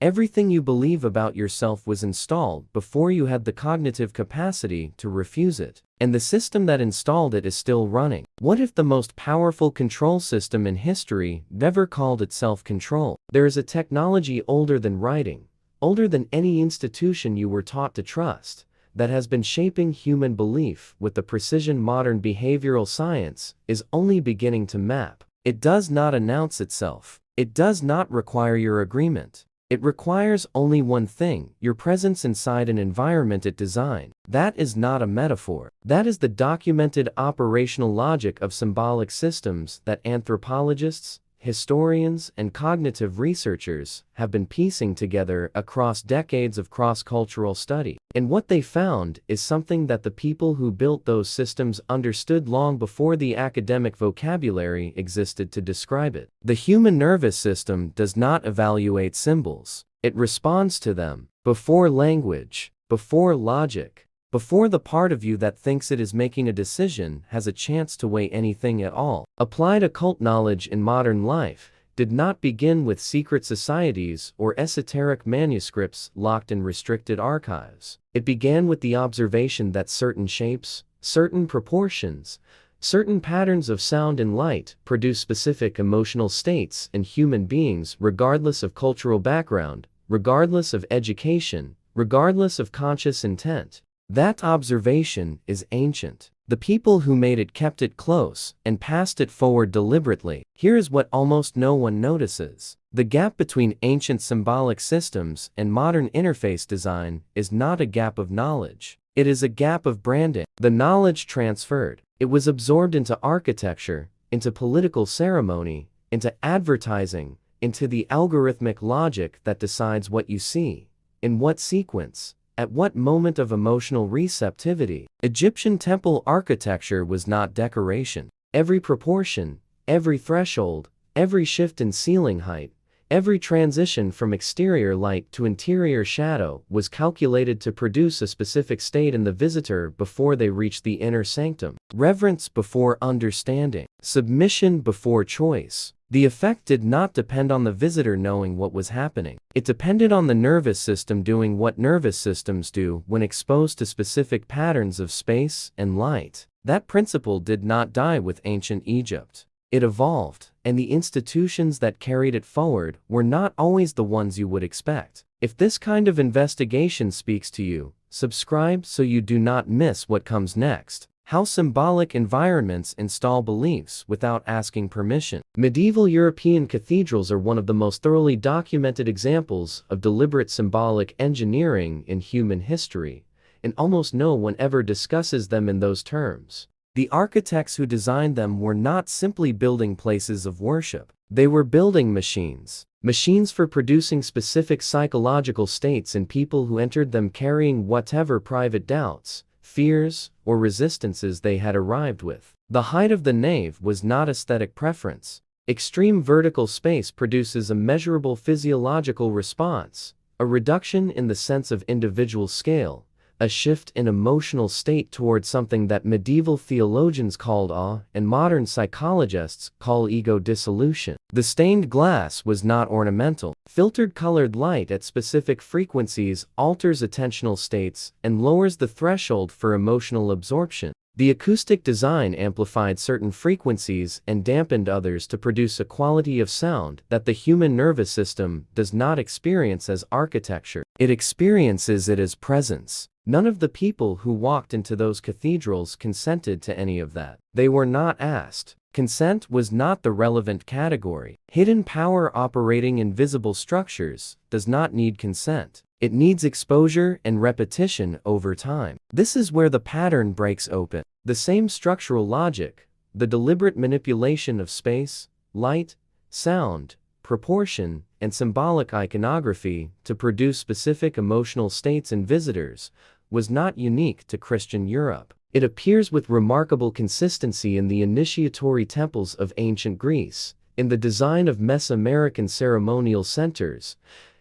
Everything you believe about yourself was installed before you had the cognitive capacity to refuse it. And the system that installed it is still running. What if the most powerful control system in history never called itself control? There is a technology older than writing, older than any institution you were taught to trust, that has been shaping human belief with the precision modern behavioral science is only beginning to map. It does not announce itself. It does not require your agreement. It requires only one thing: your presence inside an environment it designed. That is not a metaphor. That is the documented operational logic of symbolic systems that anthropologists, historians, and cognitive researchers have been piecing together across decades of cross-cultural study. And what they found is something that the people who built those systems understood long before the academic vocabulary existed to describe it. The human nervous system does not evaluate symbols. It responds to them. Before language, before logic, before the part of you that thinks it is making a decision has a chance to weigh anything at all. Applied occult knowledge in modern life did not begin with secret societies or esoteric manuscripts locked in restricted archives. It began with the observation that certain shapes, certain proportions, certain patterns of sound and light produce specific emotional states in human beings regardless of cultural background, regardless of education, regardless of conscious intent. That observation is ancient. The people who made it kept it close and passed it forward deliberately. Here is what almost no one notices. The gap between ancient symbolic systems and modern interface design is not a gap of knowledge. It is a gap of branding. The knowledge transferred. It was absorbed into architecture, into political ceremony, into advertising, into the algorithmic logic that decides what you see, in what sequence, at what moment of emotional receptivity. Egyptian temple architecture was not decoration. Every proportion, every threshold, every shift in ceiling height, every transition from exterior light to interior shadow was calculated to produce a specific state in the visitor before they reached the inner sanctum. Reverence before understanding. Submission before choice. The effect did not depend on the visitor knowing what was happening. It depended on the nervous system doing what nervous systems do when exposed to specific patterns of space and light. That principle did not die with ancient Egypt. It evolved, and the institutions that carried it forward were not always the ones you would expect. If this kind of investigation speaks to you, subscribe so you do not miss what comes next. How symbolic environments install beliefs without asking permission. Medieval European cathedrals are one of the most thoroughly documented examples of deliberate symbolic engineering in human history, and almost no one ever discusses them in those terms. The architects who designed them were not simply building places of worship. They were building machines. Machines for producing specific psychological states in people who entered them carrying whatever private doubts, fears, or resistances they had arrived with. The height of the nave was not aesthetic preference. Extreme vertical space produces a measurable physiological response, a reduction in the sense of individual scale, a shift in emotional state toward something that medieval theologians called awe and modern psychologists call ego dissolution. The stained glass was not ornamental. Filtered colored light at specific frequencies alters attentional states and lowers the threshold for emotional absorption. The acoustic design amplified certain frequencies and dampened others to produce a quality of sound that the human nervous system does not experience as architecture. It experiences it as presence. None of the people who walked into those cathedrals consented to any of that. They were not asked. Consent was not the relevant category. Hidden power operating in visible structures does not need consent. It needs exposure and repetition over time. This is where the pattern breaks open. The same structural logic, the deliberate manipulation of space, light, sound, proportion, and symbolic iconography to produce specific emotional states in visitors, was not unique to Christian Europe. It appears with remarkable consistency in the initiatory temples of ancient Greece, in the design of Mesoamerican ceremonial centers,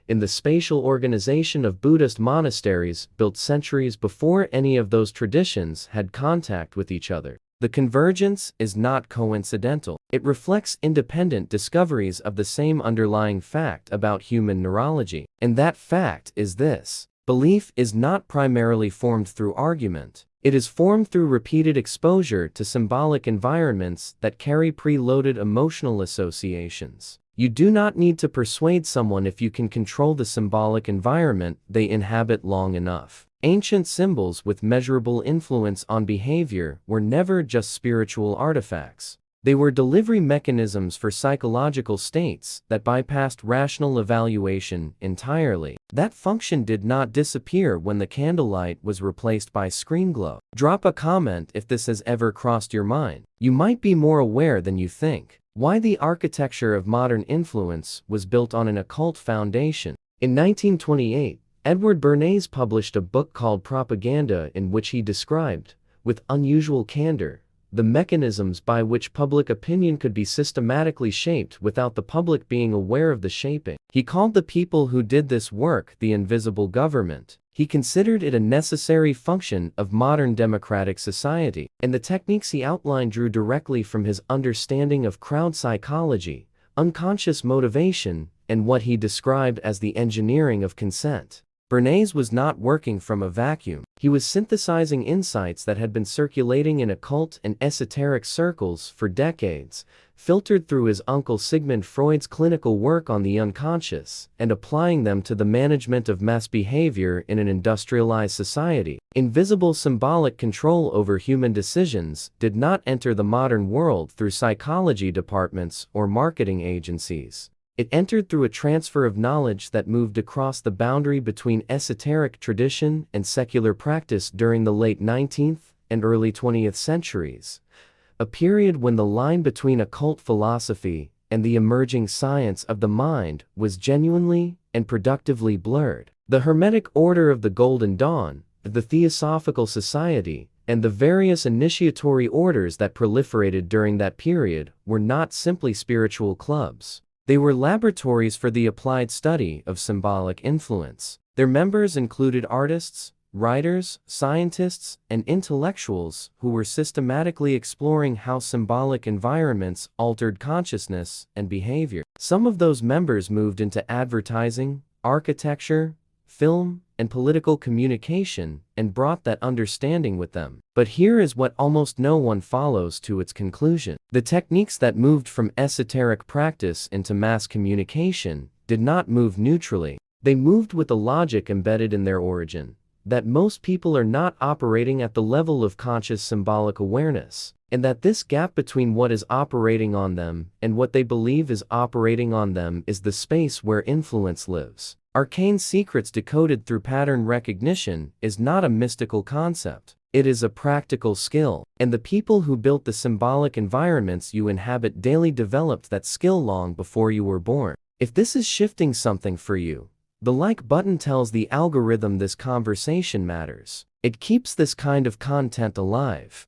in the spatial organization of Buddhist monasteries built centuries before any of those traditions had contact with each other. The convergence is not coincidental. It reflects independent discoveries of the same underlying fact about human neurology. And that fact is this: belief is not primarily formed through argument. It is formed through repeated exposure to symbolic environments that carry preloaded emotional associations. You do not need to persuade someone if you can control the symbolic environment they inhabit long enough. Ancient symbols with measurable influence on behavior were never just spiritual artifacts. They were delivery mechanisms for psychological states that bypassed rational evaluation entirely. That function did not disappear when the candlelight was replaced by screen glow. Drop a comment if this has ever crossed your mind. You might be more aware than you think. Why the architecture of modern influence was built on an occult foundation. In 1928, Edward Bernays published a book called Propaganda, in which he described, with unusual candor, the mechanisms by which public opinion could be systematically shaped without the public being aware of the shaping. He called the people who did this work the invisible government. He considered it a necessary function of modern democratic society, and the techniques he outlined drew directly from his understanding of crowd psychology, unconscious motivation, and what he described as the engineering of consent. Bernays was not working from a vacuum. He was synthesizing insights that had been circulating in occult and esoteric circles for decades, filtered through his uncle Sigmund Freud's clinical work on the unconscious, and applying them to the management of mass behavior in an industrialized society. Invisible symbolic control over human decisions did not enter the modern world through psychology departments or marketing agencies. It entered through a transfer of knowledge that moved across the boundary between esoteric tradition and secular practice during the late 19th and early 20th centuries, a period when the line between occult philosophy and the emerging science of the mind was genuinely and productively blurred. The Hermetic Order of the Golden Dawn, the Theosophical Society, and the various initiatory orders that proliferated during that period were not simply spiritual clubs. They were laboratories for the applied study of symbolic influence. Their members included artists, writers, scientists, and intellectuals who were systematically exploring how symbolic environments altered consciousness and behavior. Some of those members moved into advertising, architecture, film, and political communication, and brought that understanding with them. But here is what almost no one follows to its conclusion. The techniques that moved from esoteric practice into mass communication did not move neutrally. They moved with a logic embedded in their origin, that most people are not operating at the level of conscious symbolic awareness, and that this gap between what is operating on them and what they believe is operating on them is the space where influence lives. Arcane secrets decoded through pattern recognition is not a mystical concept. It is a practical skill, and the people who built the symbolic environments you inhabit daily developed that skill long before you were born. If this is shifting something for you, the like button tells the algorithm this conversation matters. It keeps this kind of content alive.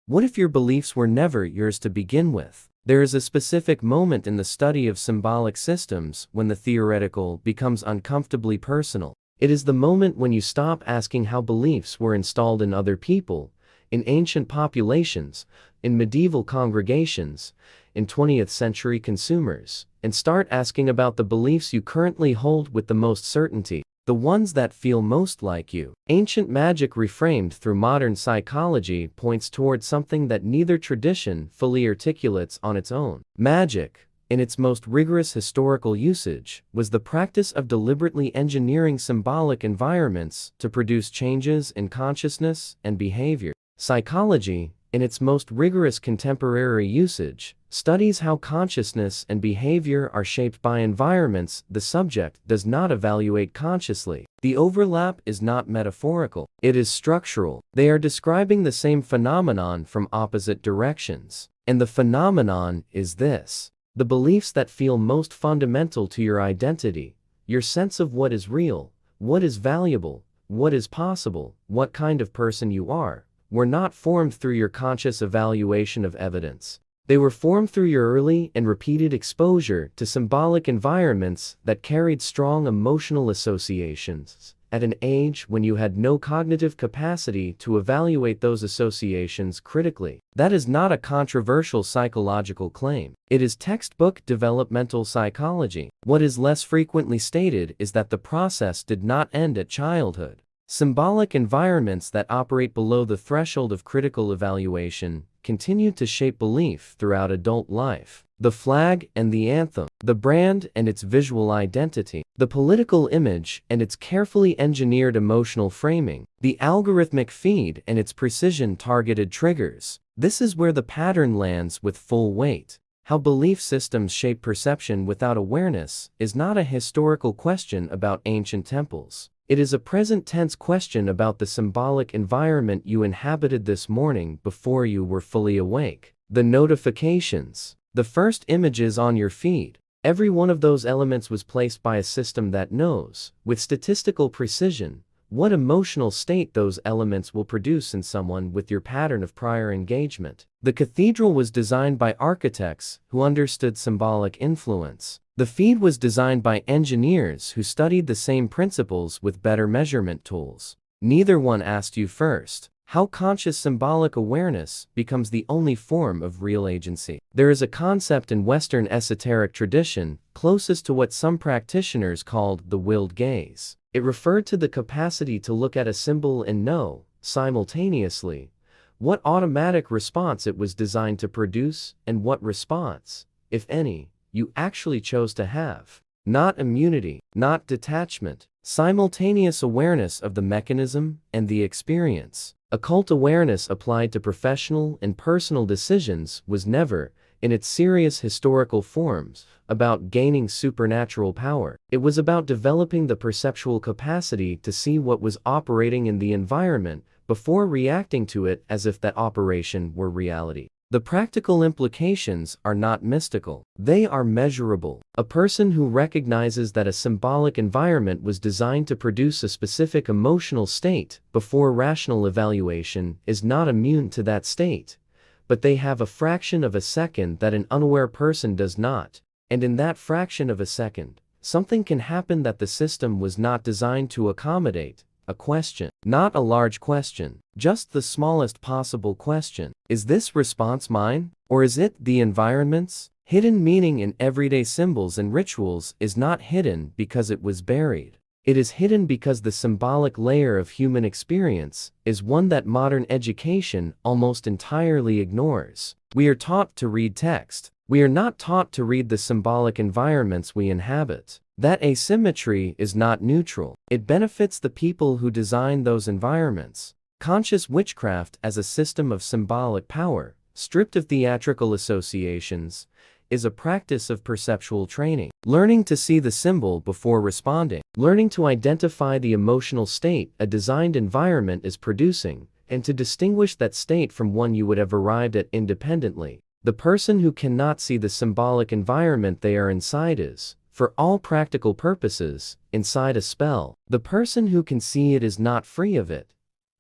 What if your beliefs were never yours to begin with? There is a specific moment in the study of symbolic systems when the theoretical becomes uncomfortably personal. It is the moment when you stop asking how beliefs were installed in other people, in ancient populations, in medieval congregations, in 20th century consumers, and start asking about the beliefs you currently hold with the most certainty, the ones that feel most like you. Ancient magic reframed through modern psychology points toward something that neither tradition fully articulates on its own. Magic, in its most rigorous historical usage, was the practice of deliberately engineering symbolic environments to produce changes in consciousness and behavior. Psychology, in its most rigorous contemporary usage, studies how consciousness and behavior are shaped by environments the subject does not evaluate consciously. The overlap is not metaphorical, it is structural. They are describing the same phenomenon from opposite directions. And the phenomenon is this: the beliefs that feel most fundamental to your identity, your sense of what is real, what is valuable, what is possible, what kind of person you are, were not formed through your conscious evaluation of evidence. They were formed through your early and repeated exposure to symbolic environments that carried strong emotional associations, at an age when you had no cognitive capacity to evaluate those associations critically. That is not a controversial psychological claim. It is textbook developmental psychology. What is less frequently stated is that the process did not end at childhood. Symbolic environments that operate below the threshold of critical evaluation continue to shape belief throughout adult life. The flag and the anthem, the brand and its visual identity, the political image and its carefully engineered emotional framing, the algorithmic feed and its precision-targeted triggers. This is where the pattern lands with full weight. How belief systems shape perception without awareness is not a historical question about ancient temples. It is a present-tense question about the symbolic environment you inhabited this morning before you were fully awake. The notifications. The first images on your feed. Every one of those elements was placed by a system that knows, with statistical precision, what emotional state those elements will produce in someone with your pattern of prior engagement. The cathedral was designed by architects who understood symbolic influence. The feed was designed by engineers who studied the same principles with better measurement tools. Neither one asked you first. How conscious symbolic awareness becomes the only form of real agency. There is a concept in Western esoteric tradition closest to what some practitioners called the willed gaze. It referred to the capacity to look at a symbol and know, simultaneously, what automatic response it was designed to produce and what response, if any, you actually chose to have. Not immunity, not detachment, simultaneous awareness of the mechanism and the experience. Occult awareness applied to professional and personal decisions was never, in its serious historical forms, about gaining supernatural power. It was about developing the perceptual capacity to see what was operating in the environment before reacting to it as if that operation were reality. The practical implications are not mystical. They are measurable. A person who recognizes that a symbolic environment was designed to produce a specific emotional state before rational evaluation is not immune to that state, but they have a fraction of a second that an unaware person does not, and in that fraction of a second, something can happen that the system was not designed to accommodate. A question, not a large question, just the smallest possible question. Is this response mine, or is it the environment's? Hidden meaning in everyday symbols and rituals is not hidden because it was buried. It is hidden because the symbolic layer of human experience is one that modern education almost entirely ignores. We are taught to read text. We are not taught to read the symbolic environments we inhabit. That asymmetry is not neutral. It benefits the people who design those environments. Conscious witchcraft as a system of symbolic power, stripped of theatrical associations, is a practice of perceptual training. Learning to see the symbol before responding. Learning to identify the emotional state a designed environment is producing, and to distinguish that state from one you would have arrived at independently. The person who cannot see the symbolic environment they are inside is, for all practical purposes, inside a spell. The person who can see it is not free of it,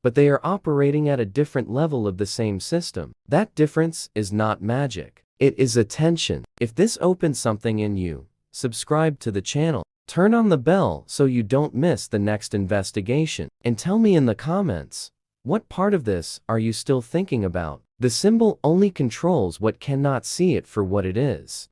but they are operating at a different level of the same system. That difference is not magic. It is attention. If this opens something in you, subscribe to the channel. Turn on the bell so you don't miss the next investigation. And tell me in the comments, what part of this are you still thinking about? The symbol only controls what cannot see it for what it is.